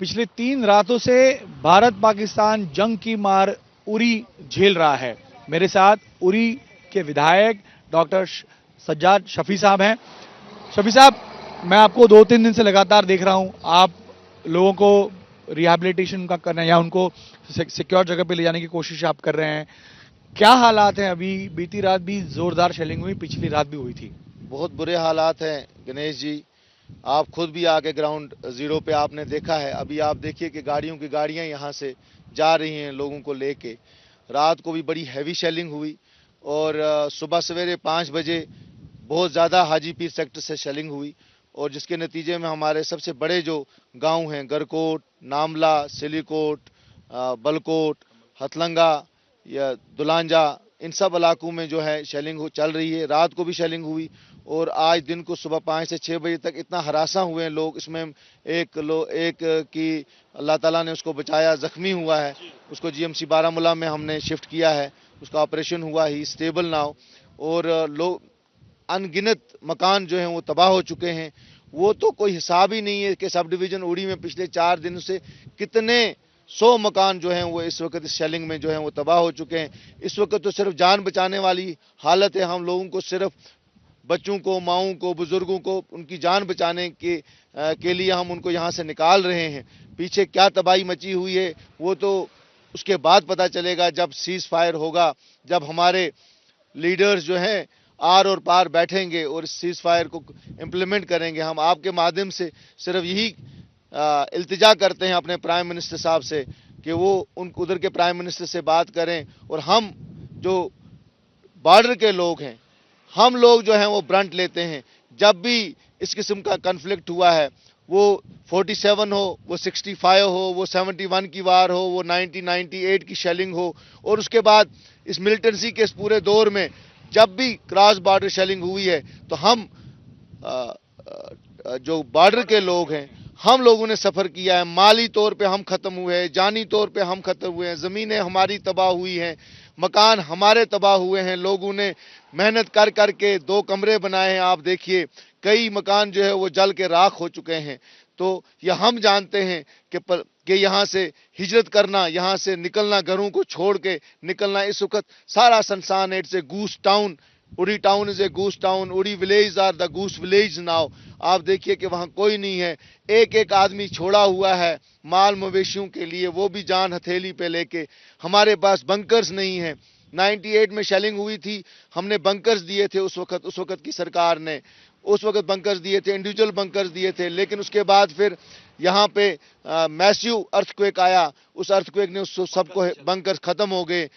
पिछले 3 रातों से भारत पाकिस्तान जंग की मार उरी झेल रहा है। मेरे साथ उरी के विधायक डॉक्टर सज्जाद शफी साहब हैं। शफी साहब, मैं आपको 2-3 दिन से लगातार देख रहा हूं। आप लोगों को रिहैबिलिटेशन का करना या उनको सिक्योर जगह पे ले जाने की कोशिश आप कर रहे हैं। क्या हालात हैं अभी? बीती रात भी जोरदार शेलिंग हुई, पिछली रात भी हुई थी। बहुत बुरे हालात हैं गणेश जी। आप खुद भी आके ग्राउंड जीरो पे आपने देखा है। अभी आप देखिए कि गाड़ियों की गाड़ियां यहाँ से जा रही हैं लोगों को लेके। रात को भी बड़ी हैवी शेलिंग हुई और सुबह सवेरे 5 बजे बहुत ज़्यादा हाजीपीर सेक्टर से शेलिंग हुई और जिसके नतीजे में हमारे सबसे बड़े जो गांव हैं गरकोट, नामला, सिलीकोट, बलकोट, हथलंगा या दुलांजा, इन सब इलाकों में जो है शेलिंग चल रही है। रात को भी शेलिंग हुई और आज दिन को सुबह 5 से 6 बजे तक इतना हरासा हुए हैं लोग। इसमें एक की अल्लाह ताला ने उसको बचाया, जख्मी हुआ है, उसको जीएमसी बारामूला में हमने शिफ्ट किया है, उसका ऑपरेशन हुआ, ही स्टेबल नाउ। और लोग अनगिनत मकान जो हैं वो तबाह हो चुके हैं। वो तो कोई हिसाब ही नहीं है कि सब डिवीजन उड़ी में पिछले 4 दिन से कितने 100 मकान जो हैं वो इस वक्त इस शेलिंग में जो हैं वो तबाह हो चुके हैं। इस वक्त तो सिर्फ जान बचाने वाली हालत है। हम लोगों को सिर्फ बच्चों को, माओं को, बुजुर्गों को उनकी जान बचाने के लिए हम उनको यहाँ से निकाल रहे हैं। पीछे क्या तबाही मची हुई है वो तो उसके बाद पता चलेगा, जब सीज फायर होगा, जब हमारे लीडर्स जो हैं आर और पार बैठेंगे और इस सीज फायर को इम्प्लीमेंट करेंगे। हम आपके माध्यम से सिर्फ यही इल्तिजा करते हैं अपने प्राइम मिनिस्टर साहब से कि वो उधर के प्राइम मिनिस्टर से बात करें और हम जो बॉर्डर के लोग हैं, हम लोग जो हैं वो ब्रंट लेते हैं। जब भी इस किस्म का कन्फ्लिक्ट हुआ है, वो 47 हो, वो 65 हो, वो 71 की वार हो, वो 1998 की शेलिंग हो, और उसके बाद इस मिलिटेंसी के इस पूरे दौर में जब भी क्रॉस बॉर्डर शेलिंग हुई है तो हम जो बॉर्डर के लोग हैं, हम लोगों ने सफ़र किया है। माली तौर पे हम ख़त्म हुए हैं, जानी तौर पे हम ख़त्म हुए हैं, ज़मीनें हमारी तबाह हुई हैं, मकान हमारे तबाह हुए हैं। लोगों ने मेहनत कर कर के 2 कमरे बनाए हैं। आप देखिए कई मकान जो है वो जल के राख हो चुके हैं। तो यह हम जानते हैं कि यहाँ से हिजरत करना, यहाँ से निकलना, घरों को छोड़ के निकलना इस वक्त सारा संसान है। इट्स ए गूस town. Uri town is a गूस town. Uri village are the गूस विलेज नाउ। आप देखिए कि वहां कोई नहीं है। एक एक आदमी छोड़ा हुआ है माल मवेशियों के लिए, वो भी जान हथेली पे लेके। हमारे पास बंकर्स नहीं है। 98 में शेलिंग हुई थी, हमने बंकर्स दिए थे उस वक्त की सरकार ने। उस वक्त बंकर्स दिए थे, इंडिविजुअल बंकर्स दिए थे, लेकिन उसके बाद फिर यहाँ पे मैसिव अर्थक्वेक आया। उस अर्थक्वेक ने उस सबको बंकर्स खत्म हो गए।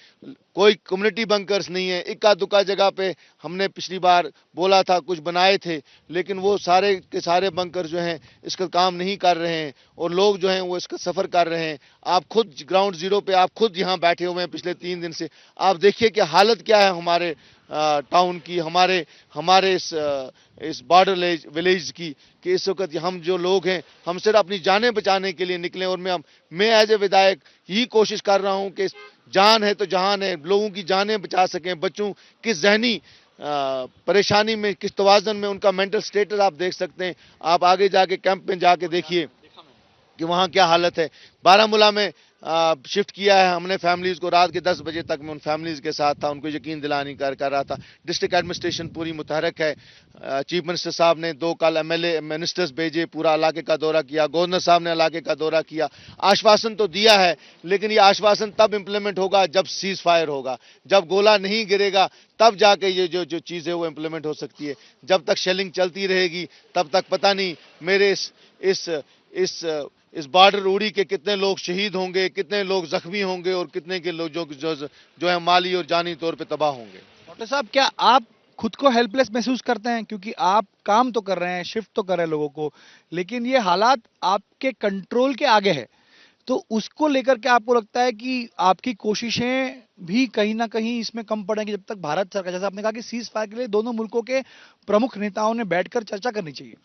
कोई कम्युनिटी बंकर्स नहीं है। इक्का दुक्का जगह पे हमने पिछली बार बोला था कुछ बनाए थे, लेकिन वो सारे के सारे बंकर जो हैं इसका काम नहीं कर रहे हैं और लोग जो हैं वो इसका सफ़र कर रहे हैं। आप खुद ग्राउंड जीरो पे, आप खुद यहाँ बैठे हुए हैं पिछले 3 दिन से। आप देखिए कि हालत क्या है हमारे टाउन की, हमारे हमारे इस बॉर्डर विलेज की, कि इस वक्त हम जो लोग हैं हम सिर्फ अपनी जानें बचाने के लिए निकले। और मैं एज ए विधायक यही कोशिश कर रहा हूं कि जान है तो जहान है, लोगों की जानें बचा सकें। बच्चों की जहनी परेशानी में, किस तवाज़न में उनका मेंटल स्टेटस आप देख सकते हैं। आप आगे जाके कैंप में जाके देखिए कि वहाँ क्या हालत है। बारामूला में शिफ्ट किया है हमने फैमिलीज़ को। रात के 10 बजे तक मैं उन फैमिलीज़ के साथ था, उनको यकीन दिलानी कर रहा था। डिस्ट्रिक्ट एडमिनिस्ट्रेशन पूरी मुतहरक है। चीफ मिनिस्टर साहब ने 2 कल एमएलए मिनिस्टर्स भेजे, पूरा इलाके का दौरा किया। गवर्नर साहब ने इलाके का दौरा किया। आश्वासन तो दिया है, लेकिन ये आश्वासन तब इम्प्लीमेंट होगा जब सीज फायर होगा, जब गोला नहीं गिरेगा, तब जाके ये जो चीज़ है वो इम्प्लीमेंट हो सकती है। जब तक शेलिंग चलती रहेगी तब तक पता नहीं मेरे इस बॉर्डर उड़ी के कितने लोग शहीद होंगे, कितने लोग जख्मी होंगे और कितने के लोग जो है माली और जानी तौर पे तबाह होंगे। डॉक्टर साहब, क्या आप खुद को हेल्पलेस महसूस करते हैं? क्योंकि आप काम तो कर रहे हैं, शिफ्ट तो कर रहे हैं लोगों को, लेकिन ये हालात आपके कंट्रोल के आगे है। तो उसको लेकर के आपको लगता है कि आपकी कोशिशें भी कहीं ना कहीं इसमें कम पड़ेंगी जब तक भारत सरकार, जैसे आपने कहा कि सीज फायर के लिए दोनों मुल्कों के प्रमुख नेताओं ने बैठकर चर्चा करनी चाहिए।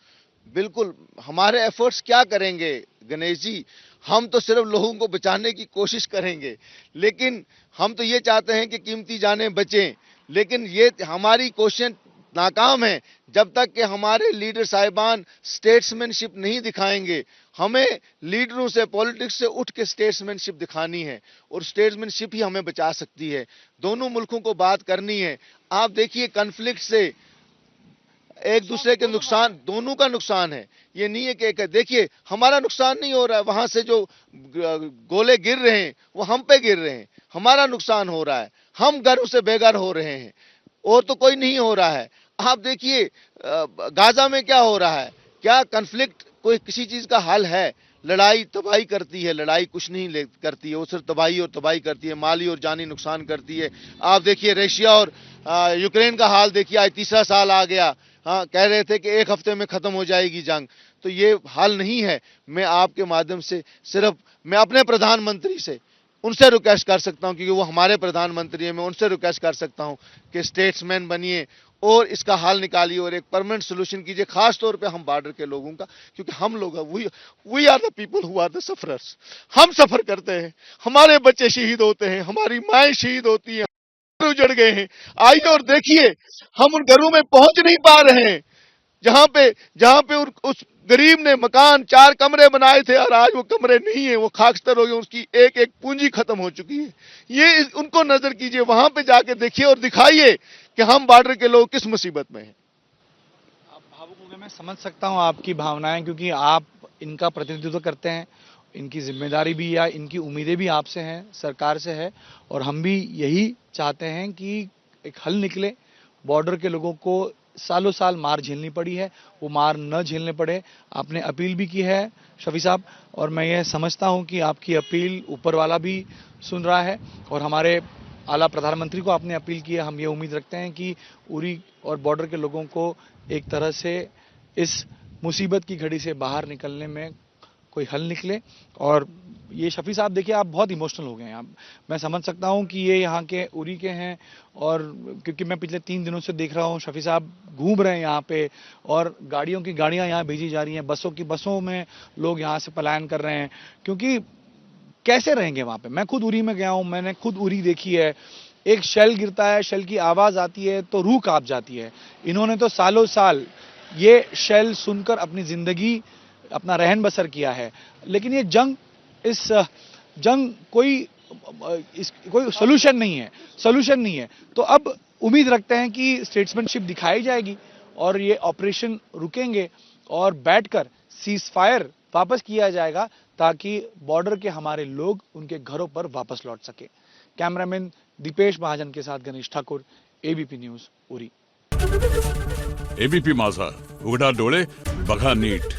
बिल्कुल। हमारे एफर्ट्स क्या करेंगे गणेश जी? हम तो सिर्फ लोगों को बचाने की कोशिश करेंगे, लेकिन हम तो ये चाहते हैं कि कीमती जानें बचें। लेकिन ये हमारी कोशिश नाकाम है जब तक कि हमारे लीडर साहिबान स्टेट्समैनशिप नहीं दिखाएंगे। हमें लीडरों से, पॉलिटिक्स से उठ के स्टेट्समैनशिप दिखानी है और स्टेट्समैनशिप ही हमें बचा सकती है। दोनों मुल्कों को बात करनी है। आप देखिए कॉन्फ्लिक्ट से एक दूसरे के नुकसान, दोनों का नुकसान है। ये नहीं है कि देखिए हमारा नुकसान नहीं हो रहा है, वहां से जो गोले गिर रहे हैं वो हम पे गिर रहे हैं, हमारा नुकसान हो रहा है, हम घर से बेघर हो रहे हैं, और तो कोई नहीं हो रहा है। आप देखिए गाजा में क्या हो रहा है, क्या कॉन्फ्लिक्ट कोई किसी चीज का हल है? लड़ाई तबाही करती है, लड़ाई कुछ नहीं करती है, वो सिर्फ तबाही और तबाही करती है, माली और जानी नुकसान करती है। आप देखिए रशिया और यूक्रेन का हाल देखिए, आज तीसरा साल आ गया। हाँ, कह रहे थे कि एक हफ्ते में खत्म हो जाएगी जंग, तो ये हाल नहीं है। मैं आपके माध्यम से सिर्फ मैं अपने प्रधानमंत्री से उनसे रिक्वेस्ट कर सकता हूं, क्योंकि वो हमारे प्रधानमंत्री हैं, मैं उनसे रिक्वेस्ट कर सकता हूं कि स्टेट्समैन बनिए और इसका हल निकालिए और एक परमानेंट सोल्यूशन कीजिए, खास तौर पे हम बॉर्डर के लोगों का, क्योंकि हम लोग we are the people who are the sufferers. हम सफर करते हैं, हमारे बच्चे शहीद होते हैं, हमारी माएं शहीद होती हैं, उजड़ गए हैं। आइए और देखिए हम उन घरों में पहुंच नहीं पा रहे हैं जहां पे उस गरीब ने मकान 4 कमरे बनाए थे और आज वो कमरे नहीं है, वो खाकस्तर हो गए, उसकी एक एक पूंजी खत्म हो चुकी है। ये उनको नजर कीजिए, वहां पे जाके देखिए और दिखाइए कि हम बॉर्डर के लोग किस मुसीबत में हैं। आप भावुक हो गए, मैं समझ सकता हूं आपकी भावनाएं, क्योंकि आप इनका प्रतिनिधित्व करते हैं, इनकी जिम्मेदारी भी या इनकी उम्मीदें भी आपसे हैं, सरकार से है, और हम भी यही चाहते हैं कि एक हल निकले। बॉर्डर के लोगों को सालों साल मार झेलनी पड़ी है, वो मार न झेलने पड़े। आपने अपील भी की है शफी साहब, और मैं ये समझता हूं कि आपकी अपील ऊपर वाला भी सुन रहा है, और हमारे आला प्रधानमंत्री को आपने अपील की है। हम ये उम्मीद रखते हैं कि उरी और बॉर्डर के लोगों को एक तरह से इस मुसीबत की घड़ी से बाहर निकलने में कोई हल निकले। और ये शफी साहब देखिए, आप बहुत इमोशनल हो गए हैं। मैं समझ सकता हूं कि ये यहाँ के उरी के हैं, और क्योंकि मैं पिछले 3 दिनों से देख रहा हूं शफी साहब घूम रहे हैं यहाँ पे, और गाड़ियों की गाड़ियां यहाँ भेजी जा रही हैं, बसों की बसों में लोग यहाँ से पलायन कर रहे हैं, क्योंकि कैसे रहेंगे वहां पे। मैं खुद उरी में गया हूं, मैंने खुद उरी देखी है। एक शेल गिरता है, शेल की आवाज आती है तो रूह कांप जाती है। इन्होंने तो सालों साल ये शेल सुनकर अपनी जिंदगी, अपना रहन बसर किया है। लेकिन ये जंग कोई सोल्यूशन नहीं है। तो अब उम्मीद रखते हैं कि स्टेट्समैनशिप दिखाई जाएगी और ये ऑपरेशन रुकेंगे और बैठकर सीज फायर वापस किया जाएगा, ताकि बॉर्डर के हमारे लोग उनके घरों पर वापस लौट सके। कैमरामैन दीपेश महाजन के साथ Ganesh Thakur, ABP news, Uri. ABP माझा, उघडा डोळे बघा नीट।